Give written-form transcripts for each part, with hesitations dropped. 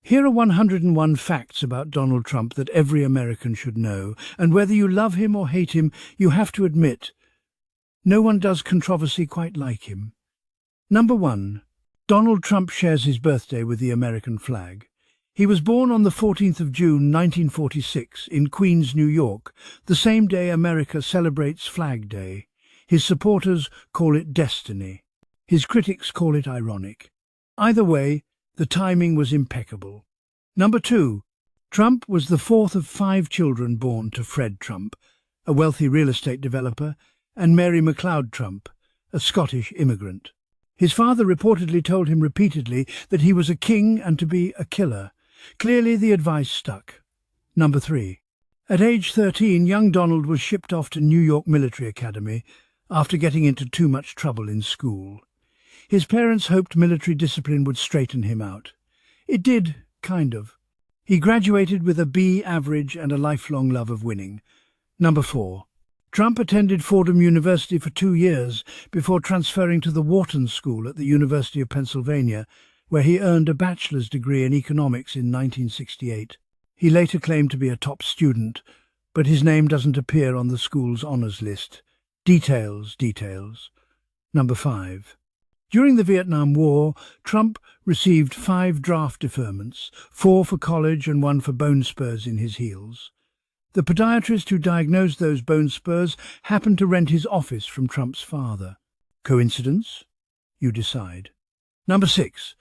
Here are 101 facts about Donald Trump that every American should know, and whether you love him or hate him, you have to admit, no one does controversy quite like him. Number 1. Donald Trump shares his birthday with the American flag. He was born on the 14th of June 1946 in Queens, New York, the same day America celebrates Flag Day. His supporters call it destiny. His critics call it ironic. Either way, the timing was impeccable. Number 2. Trump was the fourth of 5 children born to Fred Trump, a wealthy real estate developer, and Mary MacLeod Trump, a Scottish immigrant. His father reportedly told him repeatedly that he was a king and to be a killer. Clearly the advice stuck. Number 3. At age 13, young Donald was shipped off to New York Military Academy after getting into too much trouble in school. His parents hoped military discipline would straighten him out. It did, kind of. He graduated with a B average and a lifelong love of winning. Number 4. Trump attended Fordham University for 2 years before transferring to the Wharton School at the University of Pennsylvania, where he earned a bachelor's degree in economics in 1968. He later claimed to be a top student, but his name doesn't appear on the school's honors list. Details. Number 5. During the Vietnam War, Trump received 5 draft deferments, 4 for college and 1 for bone spurs in his heels. The podiatrist who diagnosed those bone spurs happened to rent his office from Trump's father. Coincidence? You decide. Number 6.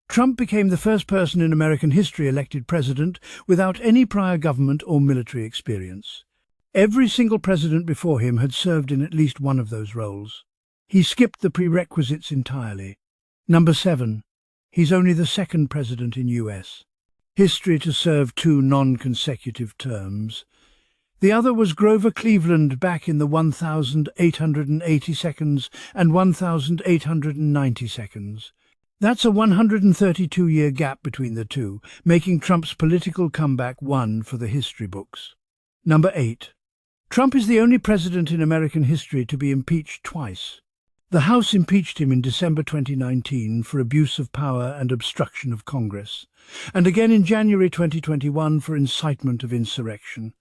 Trump became the first person in American history elected president without any prior government or military experience. Every single president before him had served in at least one of those roles. He skipped the prerequisites entirely. Number 7. He's only the second president in U.S. history to serve 2 non-consecutive terms. The other was Grover Cleveland back in the 1,880 seconds and 1,890 seconds. That's a 132-year gap between the two, making Trump's political comeback one for the history books. Number 8. Trump is the only president in American history to be impeached twice. The House impeached him in December 2019 for abuse of power and obstruction of Congress, and again in January 2021 for incitement of insurrection.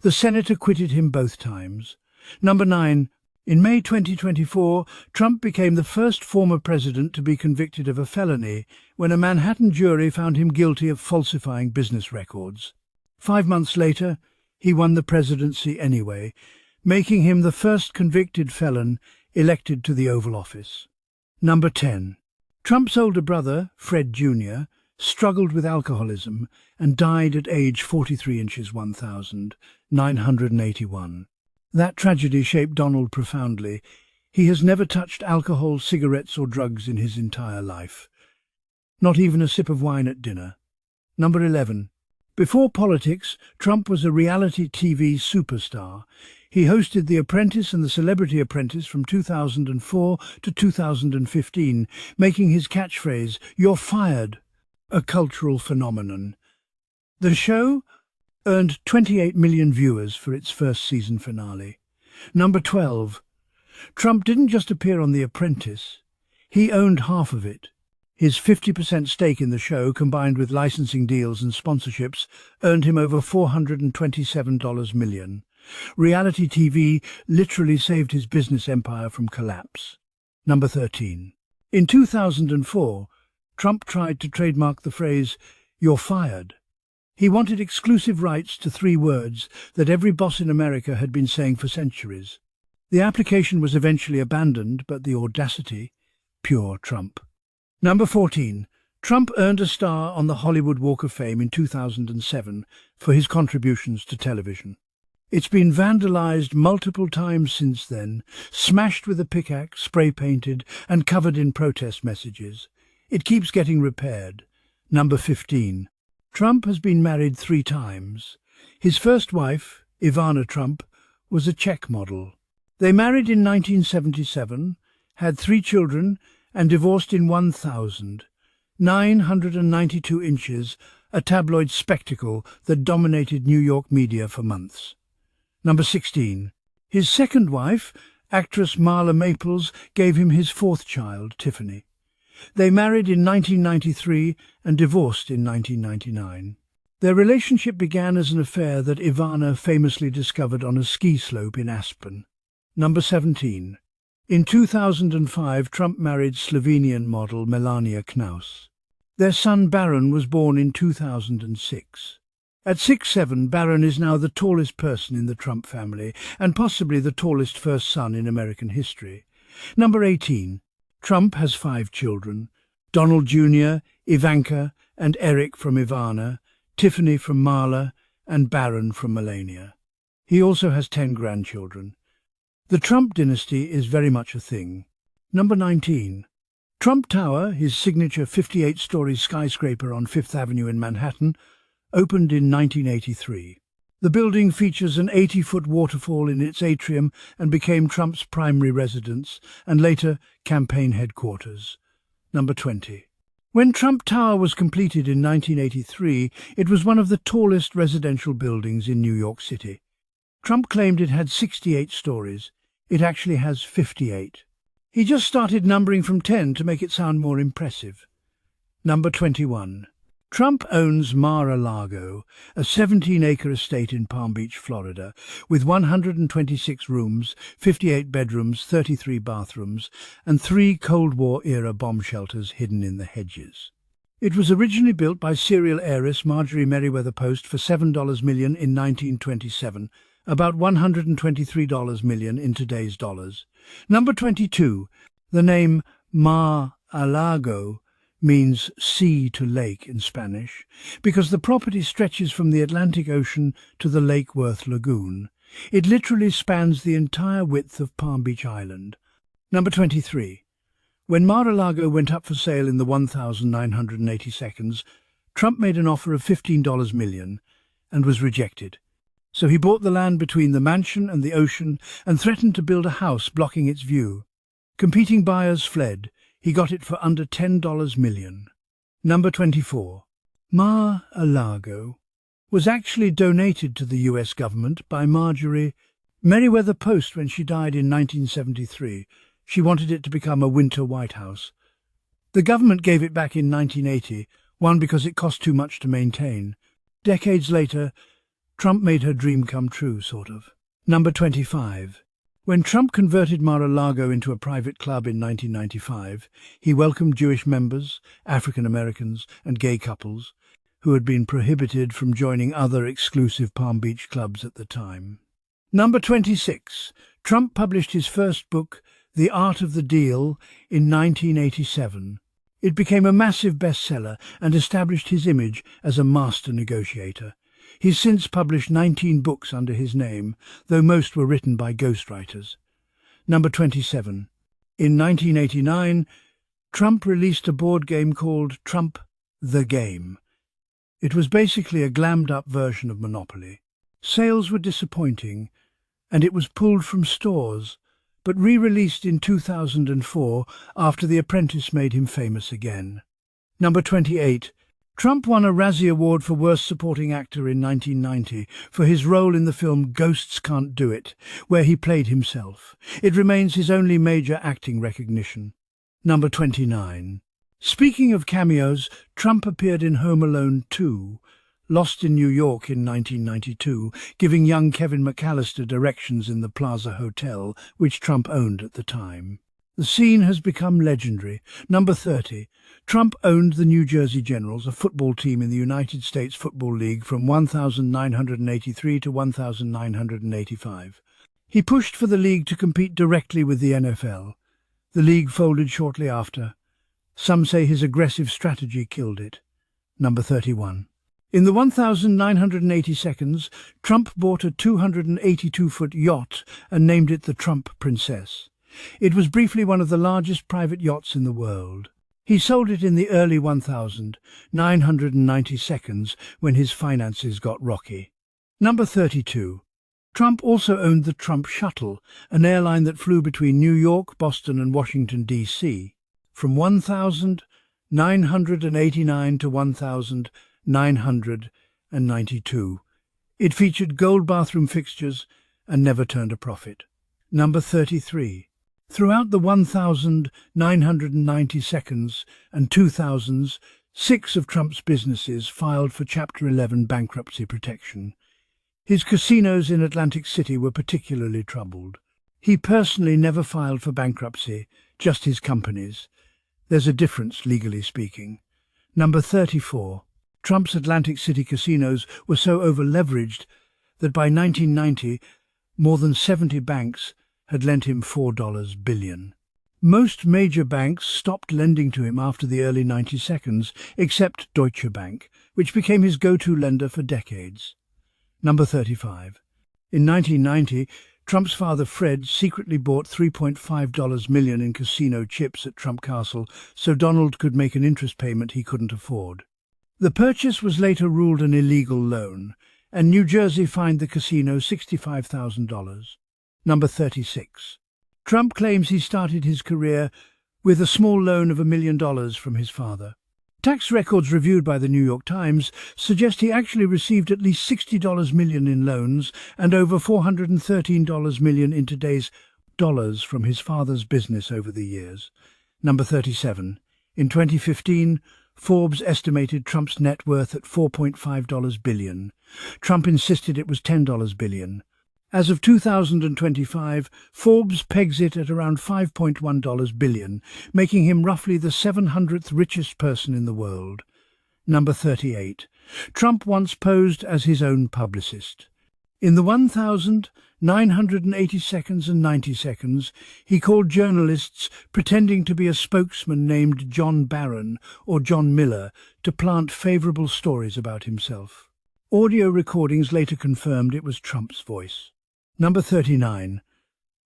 The Senate acquitted him both times. Number 9. In May 2024, Trump became the first former president to be convicted of a felony when a Manhattan jury found him guilty of falsifying business records. 5 months later, he won the presidency anyway, making him the first convicted felon elected to the Oval Office. Number 10. Trump's older brother, Fred Jr., struggled with alcoholism and died at age 43 inches 1,981. That tragedy shaped Donald profoundly. He has never touched alcohol, cigarettes or drugs in his entire life. Not even a sip of wine at dinner. Number 11. Before politics, Trump was a reality TV superstar. He hosted The Apprentice and The Celebrity Apprentice from 2004 to 2015, making his catchphrase, "You're fired," a cultural phenomenon. The show earned 28 million viewers for its first season finale. Number 12. Trump didn't just appear on The Apprentice. He owned half of it. His 50% stake in the show, combined with licensing deals and sponsorships, earned him over $427 million. Reality TV literally saved his business empire from collapse. Number 13. In 2004, Trump tried to trademark the phrase, "You're fired." He wanted exclusive rights to 3 words that every boss in America had been saying for centuries. The application was eventually abandoned, but the audacity, pure Trump. Number 14. Trump earned a star on the Hollywood Walk of Fame in 2007 for his contributions to television. It's been vandalized multiple times since then, smashed with a pickaxe, spray-painted, and covered in protest messages. It keeps getting repaired. Number 15. Trump has been married 3 times. His first wife, Ivana Trump, was a Czech model. They married in 1977, had 3 children, and divorced in 1,992 inches, a tabloid spectacle that dominated New York media for months. Number 16. His second wife, actress Marla Maples, gave him his 4th child, Tiffany. They married in 1993 and divorced in 1999. Their relationship began as an affair that Ivana famously discovered on a ski slope in Aspen. Number 17. In 2005, Trump married Slovenian model Melania Knaus. Their son Baron was born in 2006. At 6'7", Baron is now the tallest person in the Trump family and possibly the tallest first son in American history. Number 18. Trump has 5 children: Donald Jr., Ivanka and Eric from Ivana, Tiffany from Marla and Baron from Melania. He also has 10 grandchildren. The Trump dynasty is very much a thing. Number 19. Trump Tower, his signature 58-story skyscraper on Fifth Avenue in Manhattan, opened in 1983. The building features an 80-foot waterfall in its atrium and became Trump's primary residence and later campaign headquarters. Number 20. When Trump Tower was completed in 1983, it was one of the tallest residential buildings in New York City. Trump claimed it had 68 stories. It actually has 58. He just started numbering from 10 to make it sound more impressive. Number 21. Trump owns Mar-a-Lago, a 17-acre estate in Palm Beach, Florida, with 126 rooms, 58 bedrooms, 33 bathrooms, and 3 Cold War-era bomb shelters hidden in the hedges. It was originally built by serial heiress Marjorie Merriweather Post for $7 million in 1927, about $123 million in today's dollars. Number 22. The name Mar-a-Lago means sea to lake in Spanish, because the property stretches from the Atlantic Ocean to the Lake Worth Lagoon. It literally spans the entire width of Palm Beach Island. Number 23. When Mar-a-Lago went up for sale in the 1,980 seconds, Trump made an offer of $15 million and was rejected. So he bought the land between the mansion and the ocean and threatened to build a house blocking its view. Competing buyers fled. He got it for under $10 million. Number 24. Mar-a-Lago was actually donated to the US government by Marjorie Merriweather Post when she died in 1973. She wanted it to become a winter White House. The government gave it back in 1980, one because it cost too much to maintain. Decades later, Trump made her dream come true, sort of. Number 25. When Trump converted Mar-a-Lago into a private club in 1995, he welcomed Jewish members, African Americans, and gay couples who had been prohibited from joining other exclusive Palm Beach clubs at the time. Number 26. Trump published his first book, The Art of the Deal, in 1987. It became a massive bestseller and established his image as a master negotiator. He's since published 19 books under his name, though most were written by ghostwriters. Number 27. In 1989, Trump released a board game called Trump the Game. It was basically a glammed-up version of Monopoly. Sales were disappointing, and it was pulled from stores, but re-released in 2004 after The Apprentice made him famous again. Number 28. Trump won a Razzie Award for Worst Supporting Actor in 1990 for his role in the film Ghosts Can't Do It, where he played himself. It remains his only major acting recognition. Number 29. Speaking of cameos, Trump appeared in Home Alone 2, Lost in New York in 1992, giving young Kevin McAllister directions in the Plaza Hotel, which Trump owned at the time. The scene has become legendary. Number 30. Trump owned the New Jersey Generals, a football team in the United States Football League from 1983 to 1985. He pushed for the league to compete directly with the NFL. The league folded shortly after. Some say his aggressive strategy killed it. Number 31. In the 1,980 seconds, Trump bought a 282-foot yacht and named it the Trump Princess. It was briefly one of the largest private yachts in the world. He sold it in the early 1,990 seconds when his finances got rocky. Number 32. Trump also owned the Trump Shuttle, an airline that flew between New York, Boston and Washington, D.C. from 1,989 to 1,992. It featured gold bathroom fixtures and never turned a profit. Number 33. Throughout the 1992nd and 2000s, 6 of Trump's businesses filed for Chapter 11 bankruptcy protection. His casinos in Atlantic City were particularly troubled. He personally never filed for bankruptcy, just his companies. There's a difference, legally speaking. Number 34. Trump's Atlantic City casinos were so over-leveraged that by 1990, more than 70 banks had lent him $4 billion. Most major banks stopped lending to him after the early 92nd, except Deutsche Bank, which became his go-to lender for decades. Number 35. In 1990, Trump's father Fred secretly bought $3.5 million in casino chips at Trump Castle so Donald could make an interest payment he couldn't afford. The purchase was later ruled an illegal loan, and New Jersey fined the casino $65,000. Number 36. Trump claims he started his career with a small loan of $1 million from his father. Tax records reviewed by the New York Times suggest he actually received at least $60 million in loans and over $413 million in today's dollars from his father's business over the years. Number 37. In 2015, Forbes estimated Trump's net worth at $4.5 billion. Trump insisted it was $10 billion. As of 2025, Forbes pegs it at around $5.1 billion, making him roughly the 700th richest person in the world. Number 38. Trump once posed as his own publicist. In the 1980 seconds and 90 seconds, he called journalists pretending to be a spokesman named John Barron or John Miller to plant favorable stories about himself. Audio recordings later confirmed it was Trump's voice. Number 39.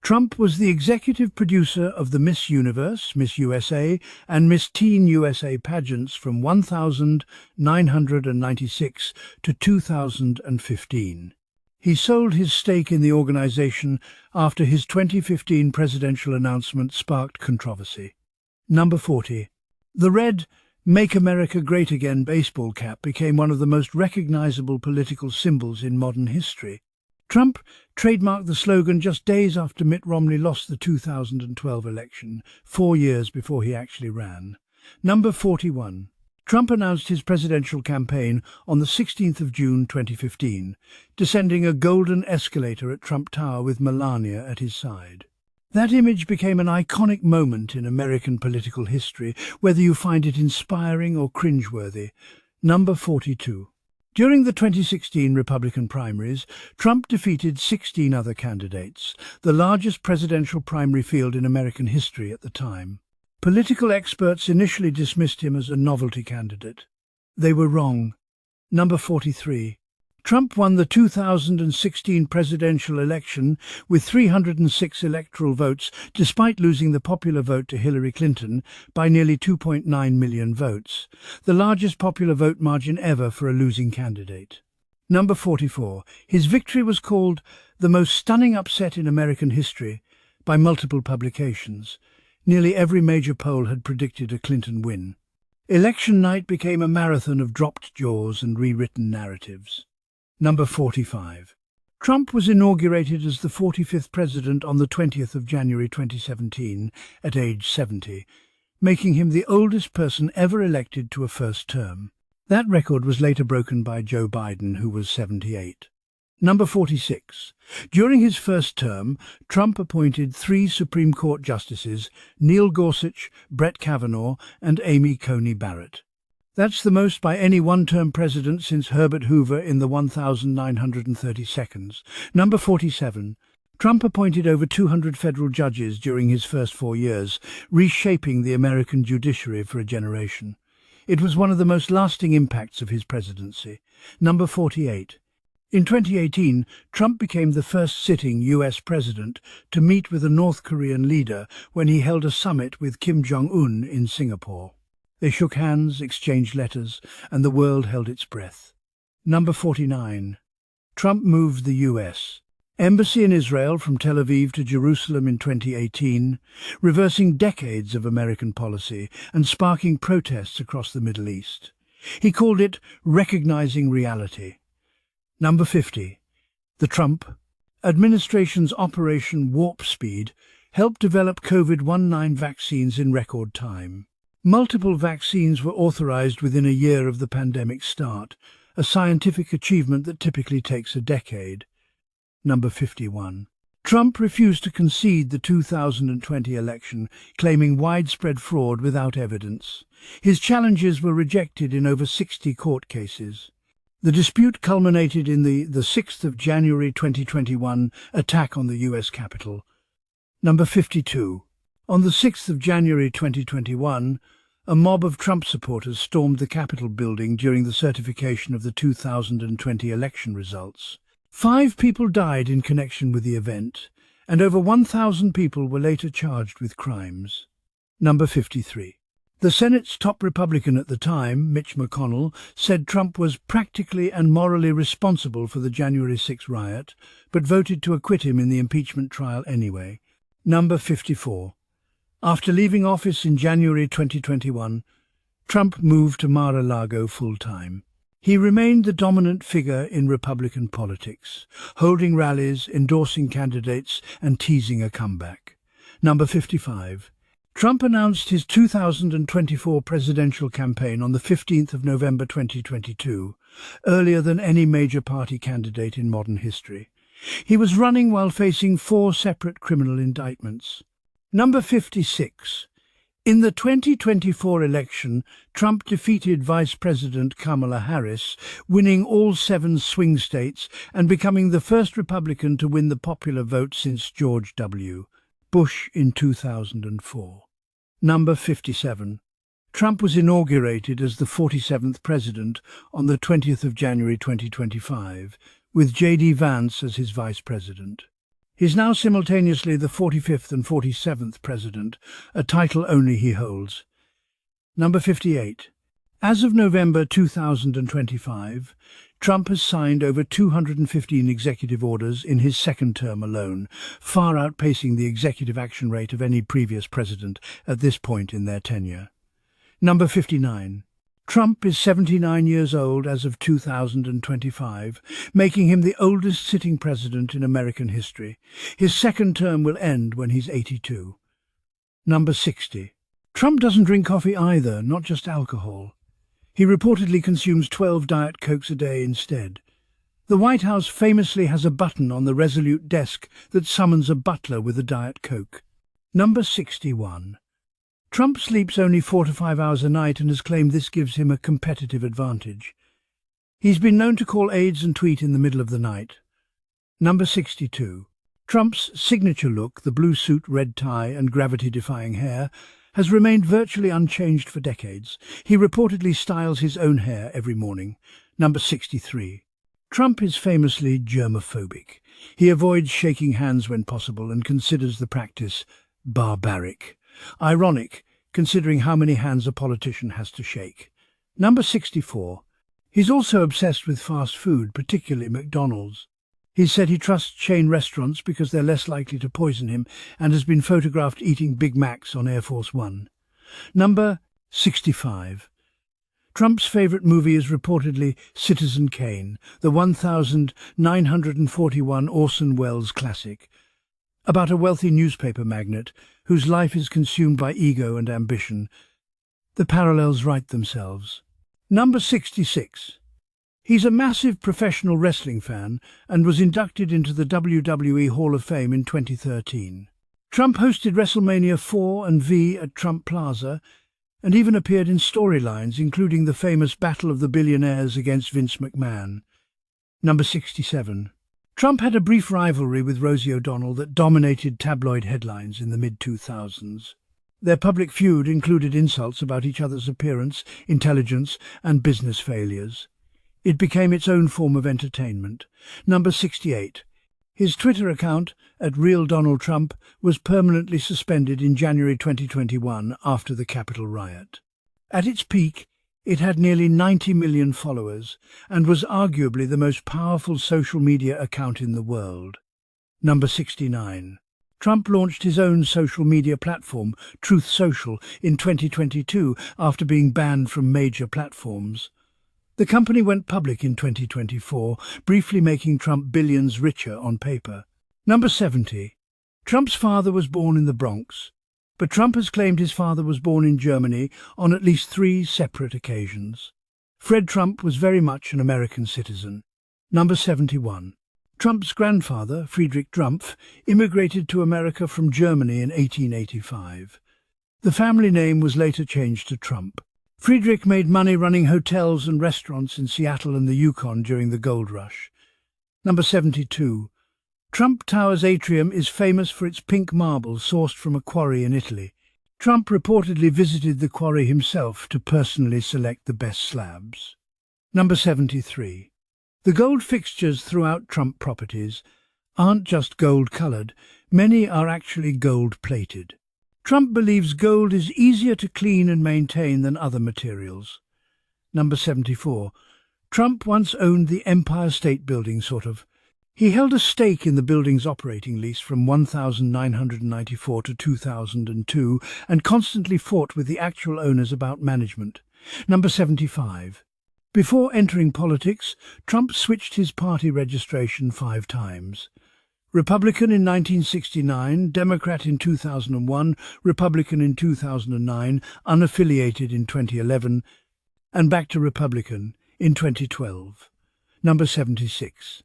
Trump was the executive producer of the Miss Universe, Miss USA, and Miss Teen USA pageants from 1996 to 2015. He sold his stake in the organization after his 2015 presidential announcement sparked controversy. Number 40. The red "Make America Great Again" baseball cap became one of the most recognizable political symbols in modern history. Trump trademarked the slogan just days after Mitt Romney lost the 2012 election, 4 years before he actually ran. Number 41. Trump announced his presidential campaign on the 16th of June 2015, descending a golden escalator at Trump Tower with Melania at his side. That image became an iconic moment in American political history, whether you find it inspiring or cringeworthy. Number 42. During the 2016 Republican primaries, Trump defeated 16 other candidates, the largest presidential primary field in American history at the time. Political experts initially dismissed him as a novelty candidate. They were wrong. Number 43. Trump won the 2016 presidential election with 306 electoral votes, despite losing the popular vote to Hillary Clinton by nearly 2.9 million votes, the largest popular vote margin ever for a losing candidate. Number 44. His victory was called the most stunning upset in American history by multiple publications. Nearly every major poll had predicted a Clinton win. Election night became a marathon of dropped jaws and rewritten narratives. Number 45. Trump was inaugurated as the 45th president on the 20th of January 2017 at age 70, making him the oldest person ever elected to a first term. That record was later broken by Joe Biden, who was 78. Number 46. During his first term, Trump appointed 3 Supreme Court justices, Neil Gorsuch, Brett Kavanaugh, and Amy Coney Barrett. That's the most by any one-term president since Herbert Hoover in the 1932nd. Number 47. Trump appointed over 200 federal judges during his first 4 years, reshaping the American judiciary for a generation. It was one of the most lasting impacts of his presidency. Number 48. In 2018, Trump became the first sitting U.S. president to meet with a North Korean leader when he held a summit with Kim Jong-un in Singapore. They shook hands, exchanged letters, and the world held its breath. Number 49. Trump moved the U.S. embassy in Israel from Tel Aviv to Jerusalem in 2018, reversing decades of American policy and sparking protests across the Middle East. He called it recognizing reality. Number 50. The Trump administration's Operation Warp Speed helped develop COVID-19 vaccines in record time. Multiple vaccines were authorized within a year of the pandemic's start, a scientific achievement that typically takes a decade. Number 51. Trump refused to concede the 2020 election, claiming widespread fraud without evidence. His challenges were rejected in over 60 court cases. The dispute culminated in the 6th of January 2021 attack on the US Capitol. Number 52. On the 6th of January 2021, a mob of Trump supporters stormed the Capitol building during the certification of the 2020 election results. 5 people died in connection with the event, and over 1,000 people were later charged with crimes. Number 53. The Senate's top Republican at the time, Mitch McConnell, said Trump was practically and morally responsible for the January 6 riot, but voted to acquit him in the impeachment trial anyway. Number 54. After leaving office in January 2021, Trump moved to Mar-a-Lago full-time. He remained the dominant figure in Republican politics, holding rallies, endorsing candidates, and teasing a comeback. Number 55. Trump announced his 2024 presidential campaign on the 15th of November 2022, earlier than any major party candidate in modern history. He was running while facing 4 separate criminal indictments. Number 56. In the 2024 election, Trump defeated Vice President Kamala Harris, winning all 7 swing states and becoming the first Republican to win the popular vote since George W. Bush in 2004. Number 57. Trump was inaugurated as the 47th president on the 20th of January 2025, with J.D. Vance as his vice president. He's now simultaneously the 45th and 47th president, a title only he holds. Number 58. As of November 2025, Trump has signed over 215 executive orders in his second term alone, far outpacing the executive action rate of any previous president at this point in their tenure. Number 59. Trump is 79 years old as of 2025, making him the oldest sitting president in American history. His second term will end when he's 82. Number 60. Trump doesn't drink coffee either, not just alcohol. He reportedly consumes 12 Diet Cokes a day instead. The White House famously has a button on the Resolute desk that summons a butler with a Diet Coke. Number 61. Trump sleeps only 4 to 5 hours a night and has claimed this gives him a competitive advantage. He's been known to call aides and tweet in the middle of the night. Number 62. Trump's signature look, the blue suit, red tie and gravity-defying hair, has remained virtually unchanged for decades. He reportedly styles his own hair every morning. Number 63. Trump is famously germophobic. He avoids shaking hands when possible and considers the practice barbaric. Ironic, considering how many hands a politician has to shake. Number 64. He's also obsessed with fast food, particularly McDonald's. He said he trusts chain restaurants because they're less likely to poison him and has been photographed eating Big Macs on Air Force One. Number 65. Trump's favorite movie is reportedly Citizen Kane, the 1941 Orson Welles classic, about a wealthy newspaper magnate whose life is consumed by ego and ambition. The parallels write themselves. Number 66. He's a massive professional wrestling fan and was inducted into the WWE Hall of Fame in 2013. Trump hosted WrestleMania 4 and V at Trump Plaza and even appeared in storylines, including the famous Battle of the Billionaires against Vince McMahon. Number 67. Trump had a brief rivalry with Rosie O'Donnell that dominated tabloid headlines in the mid-2000s. Their public feud included insults about each other's appearance, intelligence, and business failures. It became its own form of entertainment. Number 68. His Twitter account, @RealDonaldTrump, was permanently suspended in January 2021 after the Capitol riot. At its peak, it had nearly 90 million followers and was arguably the most powerful social media account in the world. Number 69. Trump launched his own social media platform, Truth Social, in 2022 after being banned from major platforms. The company went public in 2024, briefly making Trump billions richer on paper. Number 70. Trump's father was born in the Bronx, but Trump has claimed his father was born in Germany on at least 3 separate occasions. Fred Trump was very much an American citizen. Number 71. Trump's grandfather, Friedrich Trumpf, immigrated to America from Germany in 1885. The family name was later changed to Trump. Friedrich made money running hotels and restaurants in Seattle and the Yukon during the gold rush. Number 72. Trump Tower's atrium is famous for its pink marble sourced from a quarry in Italy. Trump reportedly visited the quarry himself to personally select the best slabs. Number 73. The gold fixtures throughout Trump properties aren't just gold-coloured, many are actually gold-plated. Trump believes gold is easier to clean and maintain than other materials. Number 74. Trump once owned the Empire State Building, sort of. He held a stake in the building's operating lease from 1994 to 2002 and constantly fought with the actual owners about management. Number 75. Before entering politics, Trump switched his party registration 5 times. Republican in 1969, Democrat in 2001, Republican in 2009, unaffiliated in 2011, and back to Republican in 2012. Number 76.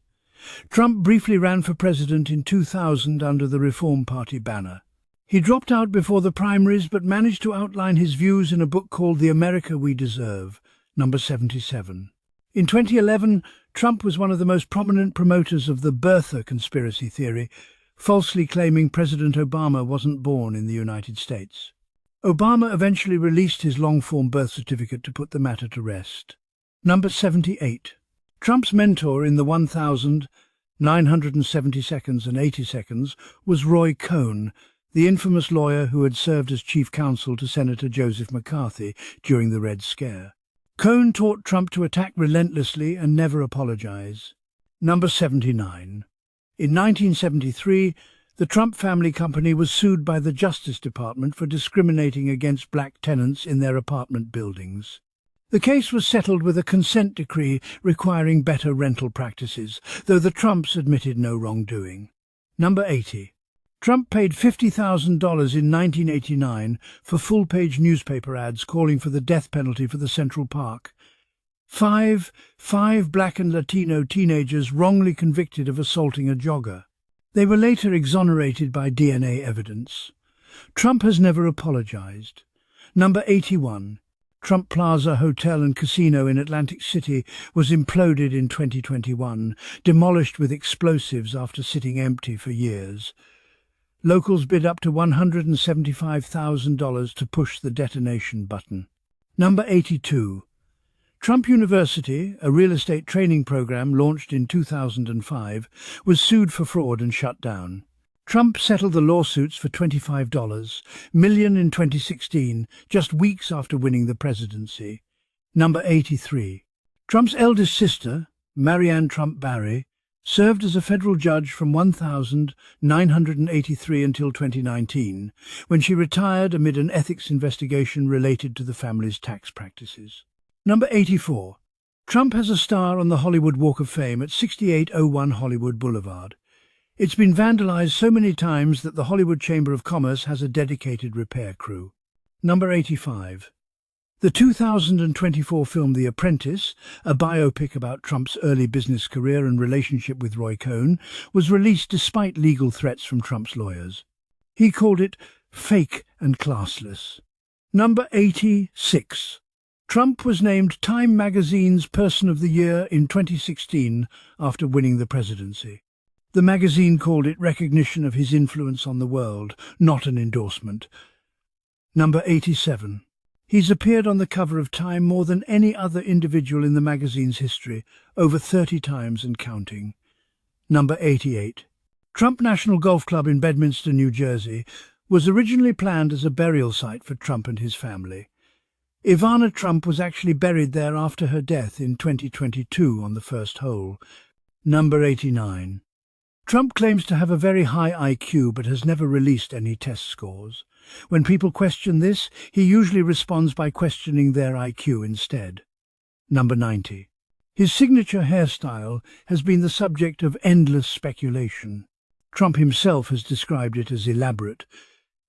Trump briefly ran for president in 2000 under the Reform Party banner. He dropped out before the primaries but managed to outline his views in a book called The America We Deserve. Number 77. In 2011, Trump was one of the most prominent promoters of the birther conspiracy theory, falsely claiming President Obama wasn't born in the United States. Obama eventually released his long-form birth certificate to put the matter to rest. Number 78. Trump's mentor in the 1,000, 970 seconds and 80 seconds was Roy Cohn, the infamous lawyer who had served as chief counsel to Senator Joseph McCarthy during the Red Scare. Cohn taught Trump to attack relentlessly and never apologize. Number 79. In 1973, the Trump family company was sued by the Justice Department for discriminating against black tenants in their apartment buildings. The case was settled with a consent decree requiring better rental practices, though the Trumps admitted no wrongdoing. Number 80. Trump paid $50,000 in 1989 for full-page newspaper ads calling for the death penalty for the Central Park. Five black and Latino teenagers wrongly convicted of assaulting a jogger. They were later exonerated by DNA evidence. Trump has never apologized. Number 81. Trump Plaza Hotel and Casino in Atlantic City was imploded in 2021, demolished with explosives after sitting empty for years. Locals bid up to $175,000 to push the detonation button. Number 82. Trump University, a real estate training program launched in 2005, was sued for fraud and shut down. Trump settled the lawsuits for $25 million in 2016, just weeks after winning the presidency. Number 83. Trump's eldest sister, Marianne Trump Barry, served as a federal judge from 1983 until 2019, when she retired amid an ethics investigation related to the family's tax practices. Number 84. Trump has a star on the Hollywood Walk of Fame at 6801 Hollywood Boulevard. It's been vandalized so many times that the Hollywood Chamber of Commerce has a dedicated repair crew. Number 85. The 2024 film The Apprentice, a biopic about Trump's early business career and relationship with Roy Cohn, was released despite legal threats from Trump's lawyers. He called it fake and classless. Number 86. Trump was named Time magazine's Person of the Year in 2016 after winning the presidency. The magazine called it recognition of his influence on the world, not an endorsement. Number 87. He's appeared on the cover of Time more than any other individual in the magazine's history, over 30 times and counting. Number 88. Trump National Golf Club in Bedminster, New Jersey, was originally planned as a burial site for Trump and his family. Ivana Trump was actually buried there after her death in 2022 on the first hole. Number 89. Trump claims to have a very high IQ but has never released any test scores. When people question this, he usually responds by questioning their IQ instead. Number 90. His signature hairstyle has been the subject of endless speculation. Trump himself has described it as elaborate,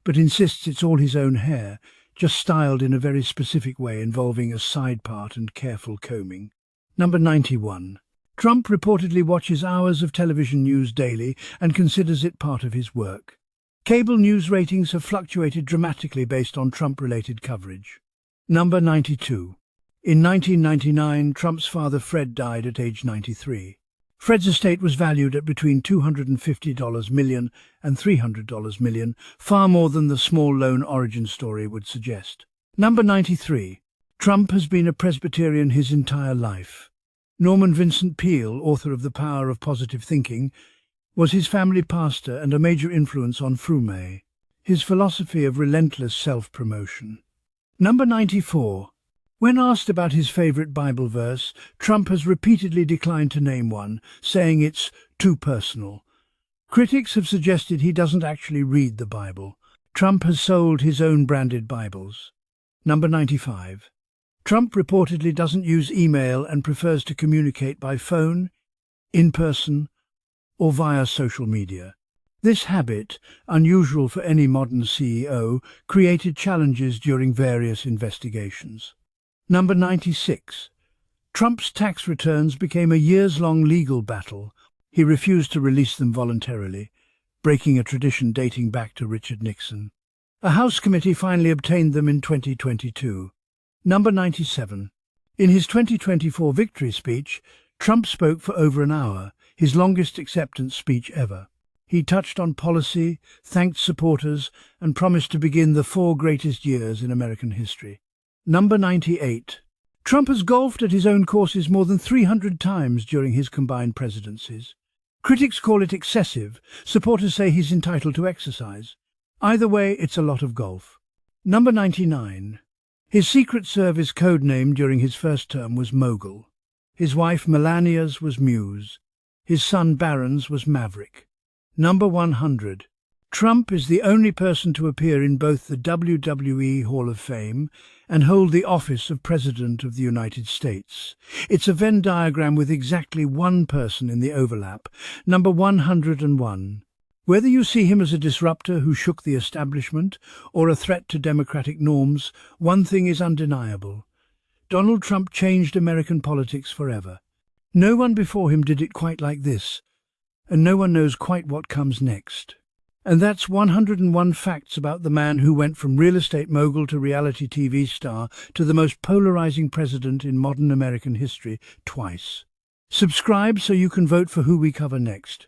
but insists it's all his own hair, just styled in a very specific way involving a side part and careful combing. Number 91. Trump reportedly watches hours of television news daily and considers it part of his work. Cable news ratings have fluctuated dramatically based on Trump-related coverage. Number 92. In 1999, Trump's father Fred died at age 93. Fred's estate was valued at between $250 million and $300 million, far more than the small loan origin story would suggest. Number 93. Trump has been a Presbyterian his entire life. Norman Vincent Peale, author of The Power of Positive Thinking, was his family pastor and a major influence on Froome, his philosophy of relentless self-promotion. Number 94. When asked about his favorite Bible verse, Trump has repeatedly declined to name one, saying it's too personal. Critics have suggested he doesn't actually read the Bible. Trump has sold his own branded Bibles. Number 95. Trump reportedly doesn't use email and prefers to communicate by phone, in person, or via social media. This habit, unusual for any modern CEO, created challenges during various investigations. Number 96. Trump's tax returns became a years-long legal battle. He refused to release them voluntarily, breaking a tradition dating back to Richard Nixon. A House committee finally obtained them in 2022. Number 97. In his 2024 victory speech, Trump spoke for over an hour, his longest acceptance speech ever. He touched on policy, thanked supporters, and promised to begin the 4 greatest years in American history. Number 98. Trump has golfed at his own courses more than 300 times during his combined presidencies. Critics call it excessive, supporters say he's entitled to exercise. Either way, it's a lot of golf. Number 99. His Secret Service code name during his first term was Mogul. His wife Melania's was Muse. His son Barron's was Maverick. Number 100. Trump is the only person to appear in both the WWE Hall of Fame and hold the office of President of the United States. It's a Venn diagram with exactly one person in the overlap. Number 101. Whether you see him as a disruptor who shook the establishment or a threat to democratic norms, one thing is undeniable. Donald Trump changed American politics forever. No one before him did it quite like this, and no one knows quite what comes next. And that's 101 facts about the man who went from real estate mogul to reality TV star to the most polarizing president in modern American history twice. Subscribe so you can vote for who we cover next.